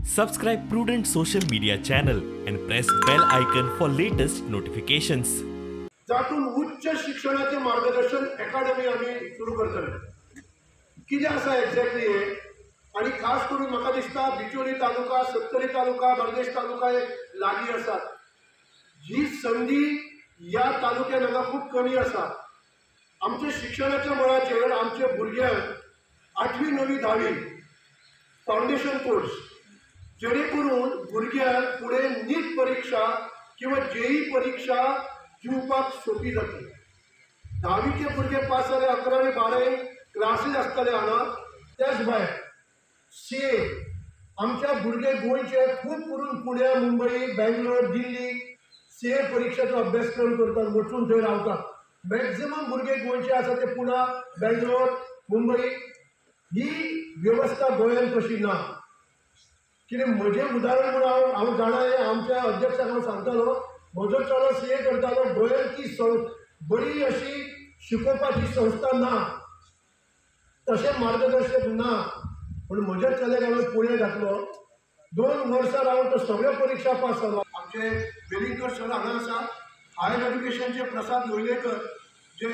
Subscribe Prudent social media channel and press bell icon for latest notifications. जातून उच्च शिक्षणाचे मार्गदर्शन अकॅडमी आम्ही सुरू करतले कितें आसा एक्झॅक्टली हे आणि खास करून म्हाका दिसता बिचोली तालुका सत्तरी तालुका बार्देश तालुका हे लागीं आसात जी संधी या तालुक्यात हांगा खूब कमी आसा आमच्या शिक्षणाच्या मळाचेर आमचे भुरग्यांक 8वी 9वी 10वी फाउंडेशन कोर्स जेणे करून भुरग्यांक फुडें नीट परीक्षा किंवा जेई परीक्षा दिवपाक सोपी जातली 10वीचे भुरगे पास जाले 11वी 12वी क्लासीस आसतले हांगा त्याच भायर सीए आमच्या भुरगे गोंयचे खूब करून पुण्या मुंबई बेंगलोर दिल्ली सीए परीक्षेचो अभ्यासक्रम करतात वचून थंय रावतात मॅक्झिमम भुरगे गोंयचे आसा ते पुणा बेंगलोर मुंबई ही व्यवस्था गोंयांत कशी ना कितें म्हजें उदाहरण म्हणून हांव जाणा आमच्या अध्यक्षाक हांव सांगतालो म्हजो चलो सीए करतालो गोंयांत ती बरी अशी शिकोवपाची संस्था ना तशें मार्गदर्शक ना पूण म्हज्या चल्याक हांवें पुणे घातलो 2 वर्सां रावन तो सगळ्यो परीक्षा पास जालो आमचे वेलिंगकर सर हांगा आसा हायर एज्युकेशनचे प्रसाद लोलयेकर जे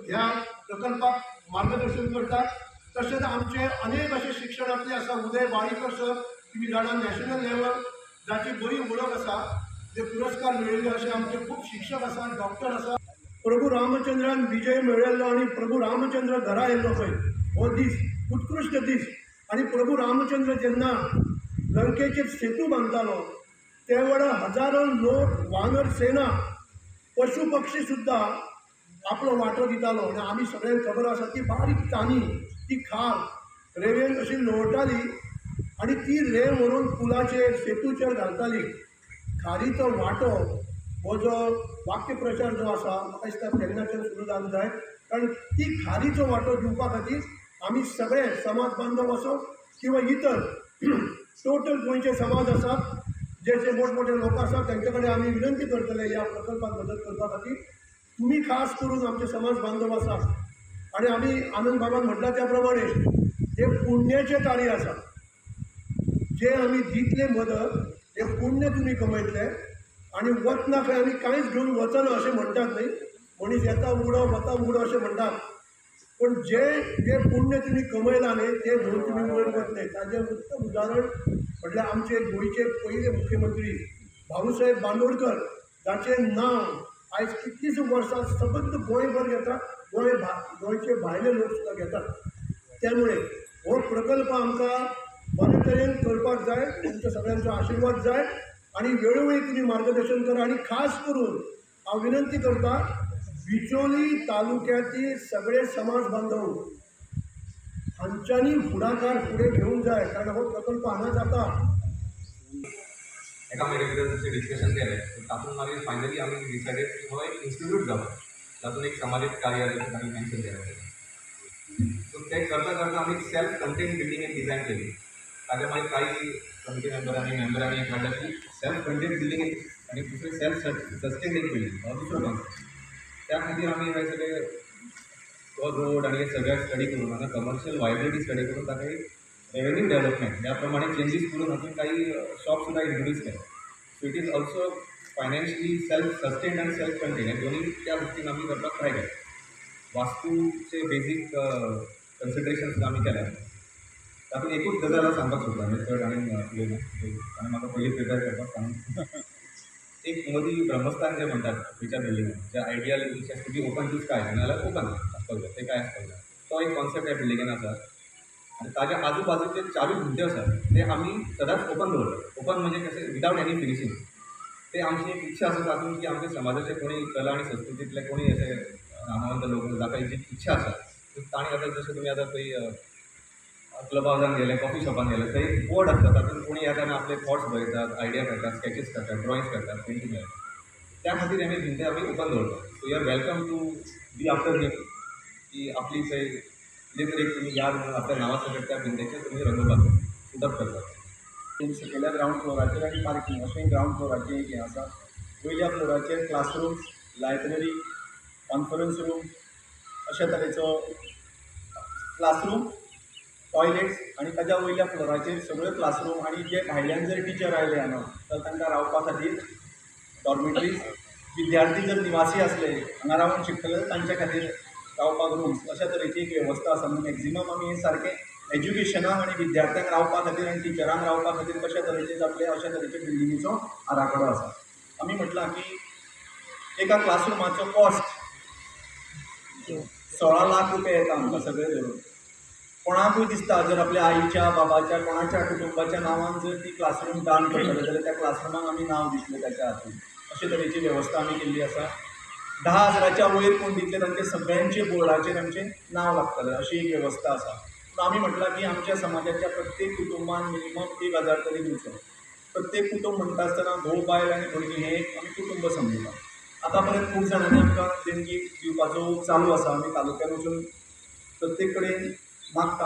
ह्या प्रकल्पाक मार्गदर्शन करतात तशेंच आमचे अनेक असे शिक्षणातले आसा उदय वाडीकर सर तुमी जाणा नॅशनल लेवल जाची बरी वळख आसा जे पुरस्कार मेळिल्ले असे आमचे खूब शिक्षक आसा डॉक्टर आसा प्रभू रामचंद्रान विजय मेळयल्लो आणि प्रभू रामचंद्र घरा येयल्लो पळय हो दीस उत्कृश्ट दीस आणि प्रभू रामचंद्र जेन्ना लंकेचेर सेतू बांदतालो त्या वेळा हजारो लोक वानर सेना पशु पक्षी सुद्दां आपलो वांटो दितालो आनी आमी सगळ्यांक खबर आसा ती बारीक तानी ती खाल रेंवेन अशी लोळटाली आनी ती रेंव व्हरून पुलाचेर सेतूचेर घालताली खारीचो वांटो हो जो वाक्यप्रचार जो आसा म्हाका दिसता तेन्नाच्यान सुरू जावंक जाय कारण ती खारीचो वांटो दिवपा खातीर आमी सगळे समाज बांधव असो किंवा इतर टोटल गोंयचे समाज आसात जे मोठमोठे लोक आसात तांचे कडेन आमी विनंती करतले ह्या प्रकल्पाक मदत करपा खातीर तुमी खास करून आमचे समाज बांधव आसात आणि आमी आनंद बाबान म्हटला त्या प्रमाणे हे पुण्याचे कार्य आसा जे आमी दितले मदत हे पुण्य तुमी कमयतले आणि वतना खंय आमी कांयच घेवन वचना अशें म्हणटात न्ही मनीस येता उगडो वता उगडो अशें म्हणटात पण जे पुण्य तुमी कमयलां न्ही ते घेवन तुमी वयर वतले ताजें उत्तम उदाहरण म्हटल्यार आमचे गोंयचे पयले मुख्यमंत्री भाऊसाहेब बांदोडकर जाचें नांव आयज कितलींच वर्सां सबंद गोंयभर घेता गोंयचे भायले लोक सुद्दां घेतात त्यामुळे हो प्रकल्प आमकां बरे तरेन करपाक जाय तुमच्या सगळ्यांचो आशिर्वाद जाय आणि वेळोवेळी तुम्ही मार्गदर्शन करा आणि खास करून हांव विनंती करता बिचोली तालुक्यातील सगळे समाज बांधव हांच्यांनी फुडाकार फुडें घेवंक जाय कारण हो प्रकल्प हांगा जाता एका मेडिकलचे डिस्कशन केलें तातूंत मागीर फायनली आमी डिसायडेड की हो एक इन्स्टिट्यूट जावं तातूंत एक समाजीक कार्य आमी मेन्शन केलें सो ते करता करता आमी सेल्फ कंटेन बिल्डींग एक डिझायन केली ताजे मागीर काही कमिटी मेंबरांनी एक म्हणलें की सेल्फ कंटेन बिल्डींग एक आनी दुसरें सेल्फ सस्टेन एक बिल्डींग हो दुसरो कॉन्सेप्ट त्या खातीर आमी हे सगळे तो रोड आनी हे सगळ्याक स्टडी करून हांगा कमर्शियल वायबिलिटी स्टडी करून ताका एक रेवेन्यू डेव्हलपमेंट ह्या प्रमाणे चेंजीस करून हातूंत काही शॉप सुद्दां इंट्रोड्यूस केले so it is also financially self sustain आनी सेल्फ कंटेन हे दोन्ही त्या दृश्टीन आमी करपाक ट्राय केले वास्तूचे बेजीक कन्सिडरेशन सुद्दां आमी केल्या तातूंत एकूच गजाल हांव सांगपाक सोदता मेथड आनी म्हाका पयलीं प्रिपेर करपाक सांग एक मदीं ब्रह्मस्थान जे म्हणटात खंयच्या बिल्डिंगान जे ideal to be open to sky नाजाल्यार ओपन आसपाक जाय ते काय आसपाक जाय तो एक कॉन्सेप्ट ह्या बिल्डिंगान आसा आनी ताज्या आजूबाजूचे 4 भिंती आसात ते आमी सदांच ओपन दवरतात ओपन म्हणजे कशें विदावट एनी फिनिशींग ते आमची एक इच्छा आसा तातूंत की आमच्या समाजाचे कोणी कला आनी संस्कृतींतले कोणी अशे नामवंत लोक जाका जी इच्छा आसा ताणी आतां जशें तुमी आतां खंय क्लब हावजान गेले कॉफी शॉपान गेले थंय बोर्ड आसता तातूंत कोणी येता आनी आपले थॉट्स बरयतात आयडिया करतात स्केचीस करतात ड्रॉइंग्स करतात पेंटींग करतात त्या खातीर आमी भिंती आमी ओपन दवरतात so you are welcome to be after me की आपली थंय कितें तरी तुमी याद म्हणून आपल्या नांवा सकट त्या भिंतेचेर तुमी रंगोवपाक उदक करतात सकयल्या ग्रावंड फ्लोराचेर आनी पार्किंग अशें ग्रावंड फ्लोराचेर एक हें आसा वयल्या फ्लोराचेर क्लासरूम्स लायब्ररी कॉन्फरन्स रूम अशा तरेचो क्लासरूम टॉयलेट्स आनी ताच्या वयल्या फ्लोराचेर सगळ्यो क्लासरूम आनी जे भायल्यान जर टिचर आयले हांगा तर तांकां रावपा खातीर डॉर्मेटरीज, विद्यार्थी जर निवासी असले हांगा रावन शिकतले तांचे खातीर रावपाक रूम्स अशा तरेची एक वेवस्था आसा. म्हणजे मॅक्झिमम आमी सारकें एज्युकेशनाक आनी विद्यार्थ्यांक रावपा खातीर आनी टिचरांक रावपा खातीर कशा तरेचे जातले अशा तरेचे बिल्डिंगेचो आराखडो आसा. आमी म्हटलां की एका क्लासरुमाचो कॉस्ट 16 लाख रुपया येता आमकां सगळे धरून. कोणाकूय दिसता जर आपल्या आईच्या बाबाच्या कोणाच्या कुटुंबाच्या नांवान जर ती क्लासरूम दान करतले जाल्यार त्या क्लासरुमाक आमी नांव दितले ताच्या हातून. अशे तरेची वेवस्था आमी केल्ली आसा. 10,000च्या वयर कोण दितले तांचे सगळ्यांचे बोर्डाचेर आमचें नांव लागतलें अशी एक वेवस्था आसा. पूण आमी म्हटलां की आमच्या समाजाच्या प्रत्येक कुटुंबान मिनिमम 1,000 तरी दिवचो. प्रत्येक कुटुंब म्हणटा आसतना घोव बायल आनी भुरगीं हें एक आमी कुटुंब समजता. आतां पर्यंत खूब जाणांनी आमकां देणगी दिवपाचो चालू आसा. आमी तालुक्यान वचून प्रत्येक कडेन मागता.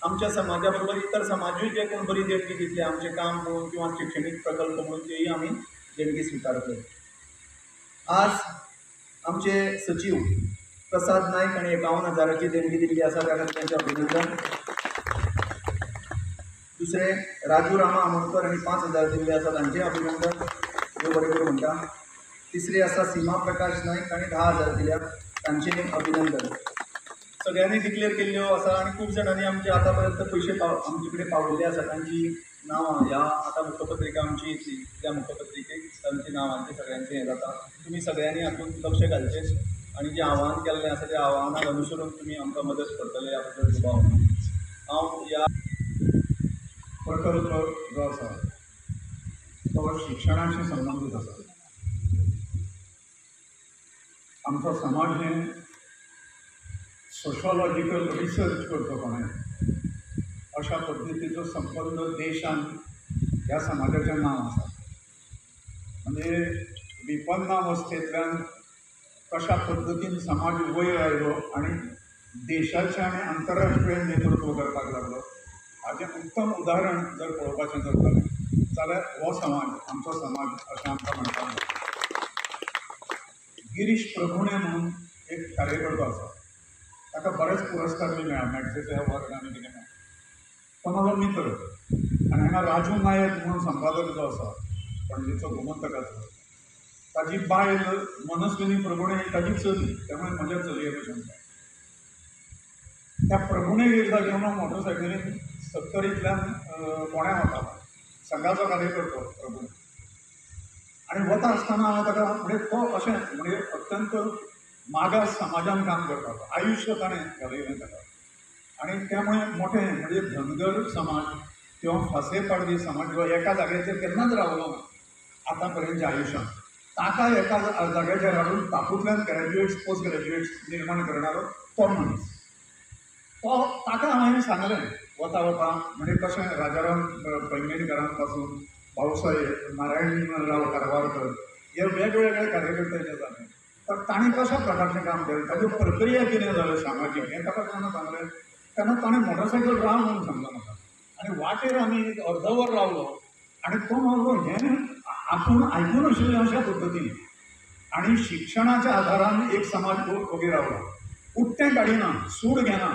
आमच्या समाजा बरोबर इतर समाजूय जे कोण बरी देणगी दितले आमचें काम म्हणून किंवा शिक्षणीक प्रकल्प म्हणून तेय आमी देणगी स्विकारतले. आज आमचे सचिव प्रसाद नायक हांणी 51,000ची देणगी दिल्ली आसा त्या खातीर तांचें अभिनंदन. दुसरे राजू रामा आमोणकर हांणी 5,000 दिल्ले आसा तांचें अभिनंदन, देव बरें करूं म्हणटा. तिसरी आसा सीमा प्रकाश नायक हांणी 10,000 दिल्या तांचें अभिनंदन. सगळ्यांनी डिक्लेअर केल्ल्यो आसा आनी खूब जाणांनी आमचे आतां पर्यंत पयशे आमचे कडेन पावयल्ले आसा. तांची नांवां ह्या आतां मुखपत्रिका आमची येतली त्या मुखपत्रिकेक तांची नांवांचें सगळ्यांचें हें जाता. तुमी सगळ्यांनी हातूंत लक्ष घालचें आनी जें आव्हान केल्लें आसा त्या आव्हानाक अनुसरून तुमी आमकां मदत करतले ह्या बद्दल दुबाव. हांव ह्या प्रकल्प जो आसा तो शिक्षणाशी संबंदीत आसा. आमचो समाज हे सोशोलॉजिकल रिसर्च करतो कोणें अशा पद्दतीचो संबंद देशान ह्या समाजाचें नांव आसा. म्हणजे विपन्नावस्थेंतल्यान कशा पद्दतीन समाज वयर आयलो आनी देशाचें आनी आंतरराष्ट्रीय नेतृत्व करपाक लागलो हाचें उत्तम उदाहरण जर पळोवपाचें जातलें जाल्यार हो समाज आमचो समाज अशें आमकां म्हणटा. गिरीश प्रभुणे म्हणून एक कार्यकर्तो आसा. ताका बरेच पुरस्कार बी मेळ्ळा, मॅग्सेसे अवॉर्ड आनी कितें मेळ्ळा. तो म्हाजो मित्र आनी हांगा राजू नायक म्हणून संपादक जो आसा पणजेचो गोमंतकाचो ताजी बायल मनस्विनी प्रभुणे ही ताजी चली, त्यामुळे म्हज्या चलये भशेन. त्या प्रभुणेक एकदां घेवन हांव मोटरसायकलीन 70तल्यान फोंड्या वता. संघाचो कार्यकर्तो प्रभू. आनी वता आसतना हांव ताका म्हणजे तो अशें म्हणजे अत्यंत मागास समाजान काम करता. आयुश्य ताणें घालयलें ताका. आनी त्यामुळे मोठे म्हणजे धनगर समाज किंवा फासे पाडवी समाज जो एका जाग्याचेर केन्नाच रावलो ना आतां पर्यंतच्या आयुश्यांत. ताका एका जाग्याचेर हाडून तातूंतल्यान ग्रॅज्युएट्स पोस्ट ग्रॅज्युएट्स निर्माण करणारो तो मनीस. तो ताका हांवें सांगलें वता वता म्हणजे कशें राजाराम पैंगीणकरां पासून भाऊसाहेब नारायणराव कारवारकर हे वेगवेगळे कार्यकर्ते जे जाले तर ताणें कशा प्रकारचें काम केलें ताची प्रक्रिया कितें जालें सामाजीक हें ताका जेन्ना सांगलें तेन्ना ताणें मोटरसायकल राव म्हणून सांगलो म्हाका. आनी वाटेर आमी एक अर्दवर रावलो आनी तो म्हणलो हें आपूण आयकून आशिल्लें अशा पद्दतीन. आनी शिक्षणाच्या आदारान एक समाज उबी रावला. उठ्ठें काडिना, सूड घेना,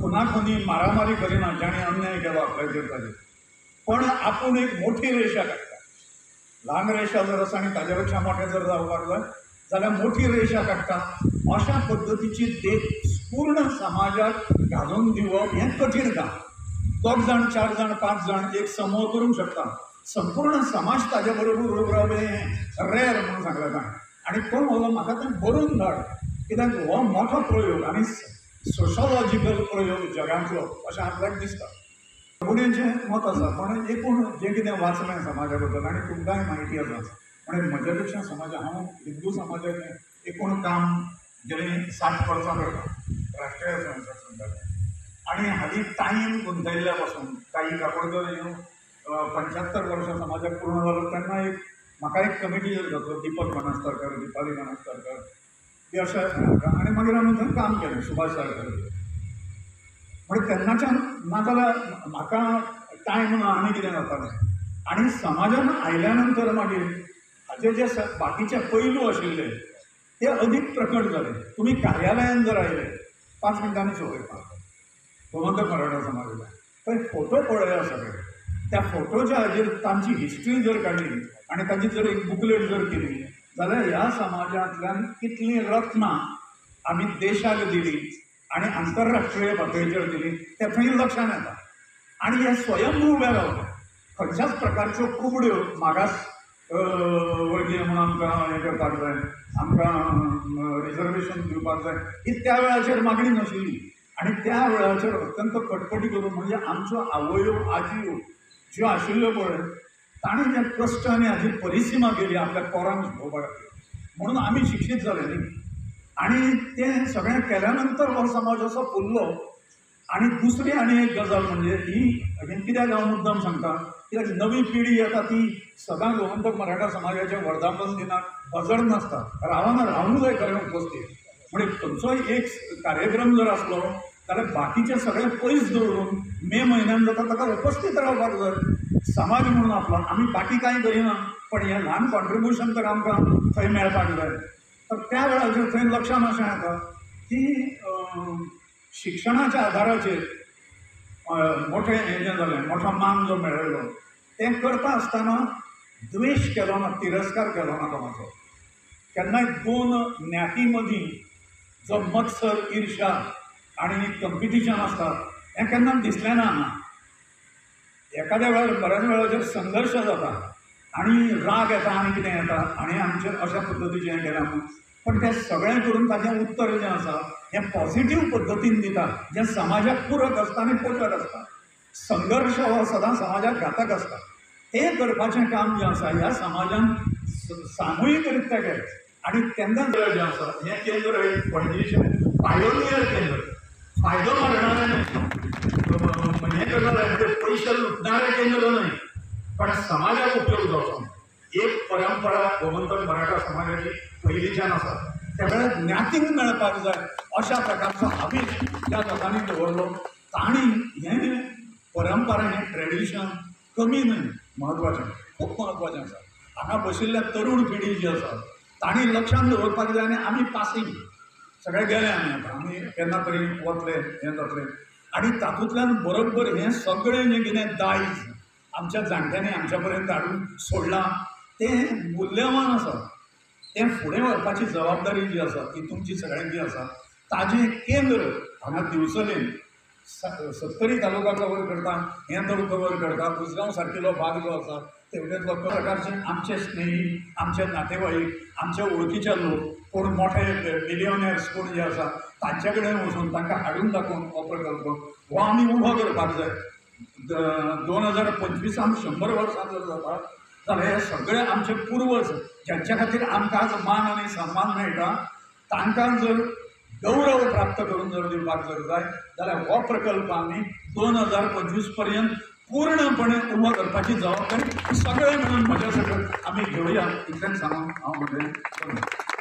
खुनाखुनी मारामारी करिना जाणें अन्याय केलो आपल्याचेर ताजेर. पण आपूण एक मोठी रेशा काडटा. ल्हान रेशा जर आसा आनी ताजे पेक्षा मोठें जर जावपाक जाय जाल्यार मोठी रेशा काडटा. अशा पद्दतीची देख पूर्ण समाजाक घालून दिवप हें कठीण काम. 2 जाण 4 जाण 5 जाण एक समूह करूंक शकता. संपूर्ण समाज ताजे बरोबर उबो रावप हें रेर म्हणून सांगलें ताणें. आनी तो म्हणलो म्हाका तें बरोवन धाड कित्याक हो मोठो प्रयोग आनी सोशोलॉजिकल प्रयोग जगांतलो अशें आपल्याक दिसता. फुडेंचें मत आसा पण एकूण जें कितें वाचलें समाजा बद्दल आनी तुमकांय म्हायती आसा म्हणजे म्हज्या पेक्षा समाजा हांव हिंदू समाजाचें एकूण काम गेलीं 60 वर्सां करता राष्ट्रीय संसद संदर्भात. आनी हालीं टायम गुंतयल्ल्या पासून काही कापडकर येवन 75 वर्सां समाजाक पूर्ण जालो तेन्ना एक म्हाका एक कमिटी जातलो दीपक बनासकरकर दिपाली बनासकरकर बी अशें आनी मागीर आमी थंय काम केलें सुभाष साळकर. म्हणजे तेन्नाच्यान नाजाल्यार म्हाका टायम ना आनी कितें जातालें. आनी समाजान आयल्या नंतर मागीर हाचे जे बाकीचे पैलू आशिल्ले ते अदीक प्रकट जाले. तुमी कार्यालयान जर आयले 5 मिनटांनी सवय पावता. गोमंतक मराठा समाजाला थंय फोटो पळया सगळे त्या फोटोच्या हाजेर तांची हिस्ट्री जर काडली आनी ताची जर एक बुकलेट जर केली जाल्यार ह्या समाजांतल्यान कितलीं रत्नां आमी देशाक दिली आनी आंतरराष्ट्रीय पातळीचेर दिली तें थंय लक्षांत येता आनी हे स्वयंभू उबे रावले खंयच्याच प्रकारच्यो कुबड्यो मागास वर्गीय म्हणून आमकां हें करपाक जाय आमकां रिजर्वेशन दिवपाक जाय ही त्या वेळाचेर मागणी नाशिल्ली आनी त्या वेळाचेर अत्यंत कटकटी करून म्हणजे आमच्यो आवयो आजयो ज्यो आशिल्ल्यो पळय ताणें जे कश्ट आनी हाजी परिसीमा केली आपल्या पोरांक शिकोवपा खातीर म्हणून आमी शिक्षीत जाले न्ही आनी तें सगळें केल्या नंतर हो समाज असो फुल्लो आनी दुसरी आनी एक गजाल म्हणजे ही हांवें कित्याक हांव मुद्दम सांगता कित्याक नवी पिढी येता ती सदां गोमंतक मराठा समाजाच्या वर्धापन दिनाक हजर नासता रावूंक जाय खरें उपस्थित म्हणजे खंयचोय एक कार्यक्रम जर आसलो जाल्यार बाकीचे सगळे पयस दवरून मे म्हयन्यान जाता ताका उपस्थित रावपाक जाय समाज म्हणून आपलो आमी बाकी कांय करिना पण हें ल्हान कॉन्ट्रिब्युशन तर आमकां थंय मेळपाक जाय तर त्या वेळाचेर थंय लक्षांत अशें येता की शिक्षणाच्या आधाराचेर मोठें हें जें जालें मोठो मान जो मेळयलो तें करता आसतना द्वेश केलो ना तिरस्कार केलो ना कोणाचो केन्नाय दोन ज्ञाती मदीं जो मत्सर ईर्ष्या आनी कंपिटिशन आसता हें केन्ना दिसलें ना हांगा एखाद्या वेळार बऱ्याच वेळाचेर संघर्श जाता आनी राग येता आनी कितें येता आनी आमचेर अशा पद्दतीचें हें केलां म्हणून पण तें सगळें करून ताचें उत्तर जें आसा हें पॉझिटीव पद्दतीन दिता जें समाजाक पूरक आसता आनी पोशक आसता संघर्श हो सदां समाजाक घातक आसता तें करपाचें काम जें आसा ह्या समाजान सामुहीकरित्या केलें आनी तेन्ना जें आसा हें केंद्र पणजेचें पायोनियर केंद्र फायदो मारणारें हें करणारें म्हणजे पयशे लुटणारें केंद्र न्हय पण समाजाक उपयोग जावचो एक परंपरा गोमंतक मराठा समाजाची पयलींच्यान आसा त्या वेळार ज्ञातींक मेळपाक जाय अशा प्रकारचो आवेश त्या लोकांनी दवरलो तांणी हें परंपरा हें ट्रेडिशन कमी न्हय म्हत्वाचें खूब म्हत्वाचें आसा हांगा बशिल्ल्या तरूण पिढी जी आसा तांणी लक्षांत दवरपाक जाय आनी आमी पासींग सगळे गेले आमी केन्ना तरी वतले हें जातलें आनी तातूंतल्यान बरोबर हें सगळें जें कितें दायज आमच्या जाणट्यांनी आमच्या पर्यंत हाडून सोडलां तें मुल्यवान आसा तें फुडें व्हरपाची जबाबदारी जी आसा ती तुमची सगळ्यांची आसा ताजें केंद्र हांगा दिवचलें 70 तालुका कवर करता हें तालुका कवर करता उसगांव सारकेलो भाग जो आसा तेवढेच प्रकारचे आमचे स्नेही आमचे नातेवाईक आमचे वळखीचे लोक कोण मोठे मिलियनर्स कोण जे आसा तांचे कडेन वचून तांकां हाडून दाखोवन हो प्रकल्प हो आमी उबो करपाक जाय 2025 100 वर्सां जर जाता जाल्यार हे सगळे आमचे पूर्वज ज्यांच्या खातीर आमकां आज मान आनी सन्मान मेळटा तांकां जर गौरव प्राप्त करून जर दिवपाक जर जाय जाल्यार हो प्रकल्प आमी 2025 पर्यंत पूर्णपणे उबो करपाची जबाबदारी सगळे मिळून म्हज्या सकयल आमी घेवया इतलेंच सांगून हांव म्हजें